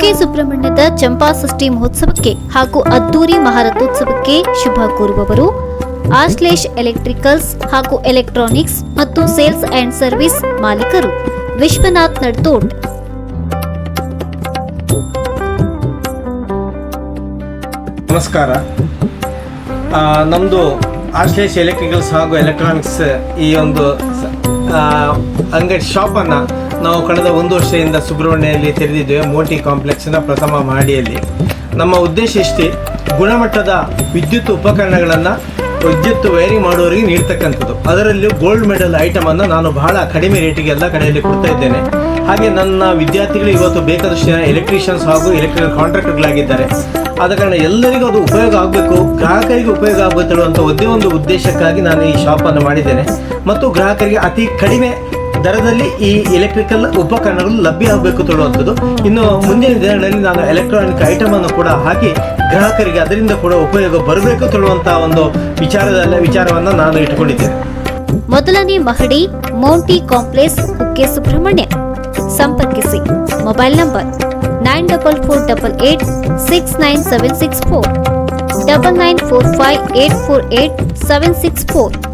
ಕುಕ್ಕೆ ಸುಬ್ರಹ್ಮಣ್ಯದ ಚಂಪಾಷಷ್ಠಿ ಮಹೋತ್ಸವಕ್ಕೆ ಹಾಗೂ ಅದ್ದೂರಿ ಮಹಾರಥೋತ್ಸವಕ್ಕೆ ಶುಭ ಕೋರುವವರು ಆಶ್ಲೇಷ್ ಎಲೆಕ್ಟ್ರಿಕಲ್ಸ್ ಹಾಗೂ ಎಲೆಕ್ಟ್ರಾನಿಕ್ಸ್ ಮತ್ತು ಸೇಲ್ಸ್ ಅಂಡ್ ಸರ್ವಿಸ್ ಮಾಲೀಕರು ವಿಶ್ವನಾಥ್ ನಡ್ತೋಡ್. ನಮಸ್ಕಾರ. ನಮ್ಮದು ಆಶ್ಲೇಷ್ ಎಲೆಕ್ಟ್ರಿಕಲ್ಸ್ ಹಾಗೂ ಎಲೆಕ್ಟ್ರಾನಿಕ್ಸ್ ಈ ಒಂದು ಅಂಗಡಿ ಶಾಪನ್ನು ನಾವು ಕಳೆದ 1 ವರ್ಷದಿಂದ ಸುಬ್ರಹ್ಮಣ್ಯಲ್ಲಿ ತೆರೆದಿದ್ದೇವೆ. ಮೋಟಿ ಕಾಂಪ್ಲೆಕ್ಸ್ನ ಪ್ರಥಮ ಮಹಡಿಯಲ್ಲಿ. ನಮ್ಮ ಉದ್ದೇಶ ಇಷ್ಟೇ, ಗುಣಮಟ್ಟದ ವಿದ್ಯುತ್ ಉಪಕರಣಗಳನ್ನು ವಿದ್ಯುತ್ ವೈರಿಂಗ್ ಮಾಡುವವರಿಗೆ ನೀಡ್ತಕ್ಕಂಥದ್ದು. ಅದರಲ್ಲೂ ಗೋಲ್ಡ್ ಮೆಡಲ್ ಐಟಮನ್ನು ನಾನು ಬಹಳ ಕಡಿಮೆ ರೇಟಿಗೆ ಎಲ್ಲ ಕಡೆಯಲ್ಲಿ ಕೊಡ್ತಾ ಇದ್ದೇನೆ. ಹಾಗೆ ನನ್ನ ವಿದ್ಯಾರ್ಥಿಗಳು ಇವತ್ತು ಬೇಕಾದಷ್ಟು ಜನ ಎಲೆಕ್ಟ್ರಿಷಿಯನ್ಸ್ ಹಾಗೂ ಎಲೆಕ್ಟ್ರಿಕಲ್ ಕಾಂಟ್ರಾಕ್ಟರ್ಗಳಾಗಿದ್ದಾರೆ. ಆದ ಕಾರಣ ಎಲ್ಲರಿಗೂ ಅದು ಉಪಯೋಗ ಆಗಬೇಕು, ಗ್ರಾಹಕರಿಗೆ ಉಪಯೋಗ ಆಗಬೇಕು ಅಂತ ಒಂದೇ ಒಂದು ಉದ್ದೇಶಕ್ಕಾಗಿ ನಾನು ಈ ಶಾಪನ್ನು ಮಾಡಿದ್ದೇನೆ. ಮತ್ತು ಗ್ರಾಹಕರಿಗೆ ಅತಿ ಕಡಿಮೆ ದರದಲ್ಲಿ ಈ ಎಲೆಕ್ಟ್ರಿಕಲ್ ಉಪಕರಣಗಳು ಲಭ್ಯ ಆಗಬೇಕು ತೊಡುವಂಥದ್ದು. ಇನ್ನು ಮುಂದಿನ ದಿನಗಳಲ್ಲಿ ನಾನು ಎಲೆಕ್ಟ್ರಾನಿಕ್ ಐಟಮನ್ನು ಕೂಡ ಹಾಕಿ ಗ್ರಾಹಕರಿಗೆ ಅದರಿಂದ ಕೂಡ ಉಪಯೋಗ ಬರಬೇಕು ತೊಡುವಂತಹ ಒಂದು ವಿಚಾರವನ್ನು ನಾನು ಇಟ್ಟುಕೊಂಡಿದ್ದೇನೆ. ಮೊದಲನೇ ಮಹಡಿ ಮೌಂಟಿ ಕಾಂಪ್ಲೆಕ್ಸ್ ಕುಕ್ಕೆ ಸುಬ್ರಹ್ಮಣ್ಯ. ಸಂಪರ್ಕಿಸಿ. Mobile number 9448869764 9945848764.